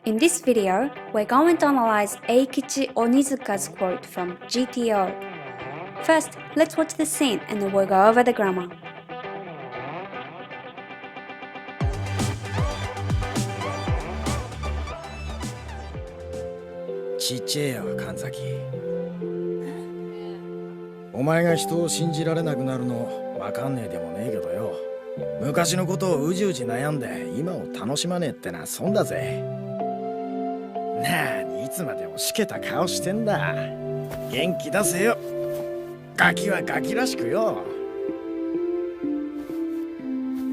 In this video, we're going to analyze Eikichi Onizuka's quote from GTO. First, let's watch the scene and then we'll go over the grammar. ちっちゃいよ、神崎。お前が人を信じられなくなるのわかんねえでもねえけどよ。昔のことをうじうじ悩んで今を楽しまねえってのは損だぜ。なあにいつまでもしけた顔してんだ。元気出せよ。ガキはガキらしくよ。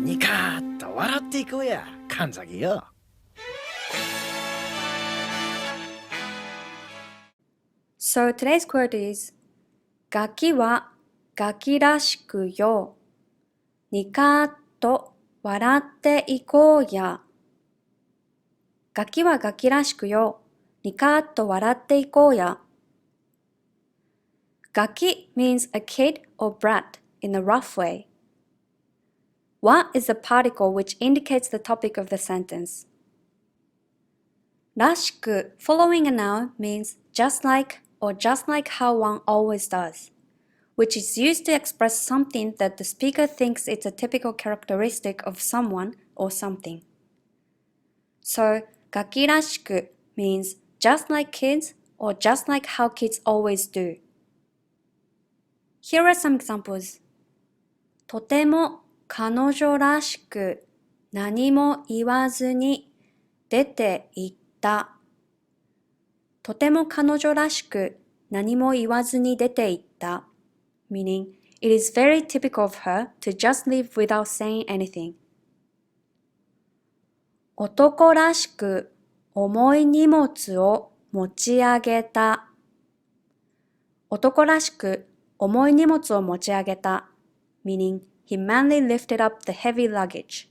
ニカーッと笑っていこうや、神崎よ。So today's quote is ガキはガキらしくよ。ニカーッと笑っていこうや。ガキはガキらしくよ。ニカーッと笑っていこうや。ガキ means a kid or brat in a rough way. Wa is the particle which indicates the topic of the sentence. らしく following a noun means just like or just like how one always does, which is used to express something that the speaker thinks it's a typical characteristic of someone or something. So, ガキらしく means just like kids or just like how kids always do. Here are some examples. とても彼女らしく何も言わずに出て行った。とても彼女らしく何も言わずに出て行った。Meaning, it is very typical of her to just leave without saying anything. 男らしく重い荷物を持ち上げた。男らしく重い荷物を持ち上げた。Meaning, he manly lifted up the heavy luggage.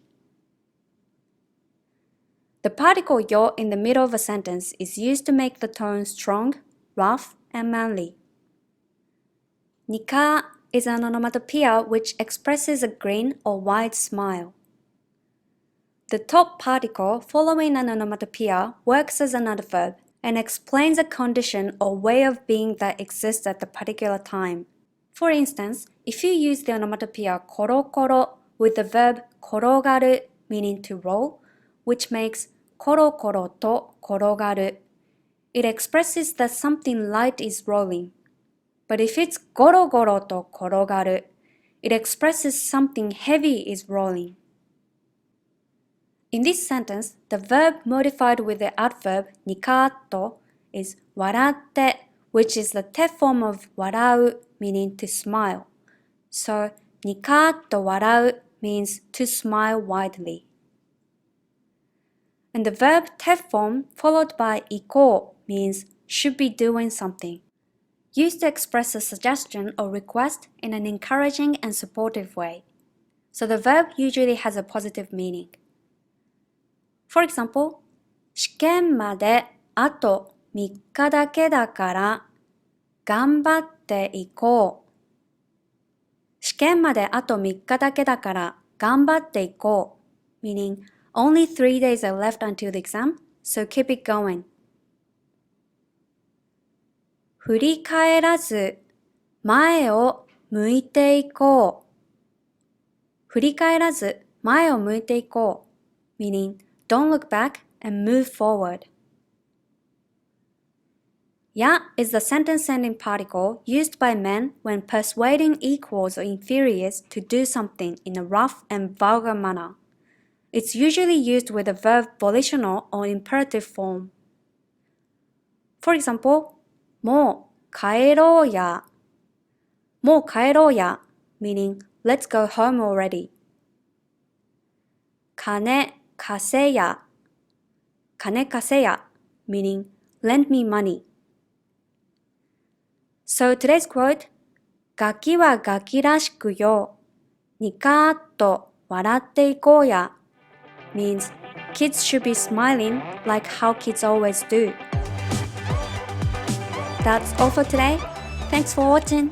The particle yo in the middle of a sentence is used to make the tone strong, rough, and manly. Nika is an onomatopoeia which expresses a grin or wide smile. The top particle following an onomatopoeia works as another verb and explains a condition or way of being that exists at the particular time. For instance, if you use the onomatopoeia korokoro with the verb korogaru meaning to roll, which makes korokoro to korogaru, it expresses that something light is rolling. But if it's gorogoro to korogaru, it expresses something heavy is rolling. In this sentence, the verb modified with the adverb nikātto is waratte, which is the te form of warau, meaning to smile. So, nikātto warau means to smile widely. And the verb te form followed by ikou means should be doing something, used to express a suggestion or request in an encouraging and supportive way. So the verb usually has a positive meaning. For example, 試験まであと3日だけだから頑張っていこう。試験まであと3日だけだから頑張っていこう。Meaning, only 3 days are left until the exam, so keep it going. 振り返らず前を向いていこう。振り返らず前を向いていこう。Meaning, don't look back and move forward. Ya is the sentence-ending particle used by men when persuading equals or inferiors to do something in a rough and vulgar manner. It's usually used with a verb volitional or imperative form. For example, もう帰ろうや。もう帰ろうや meaning let's go home already. 金貸せや。金貸せや meaning lend me money. So today's quote, ガキはガキらしくよ。ニカーッと笑っていこうや means kids should be smiling like how kids always do. That's all for today. Thanks for watching.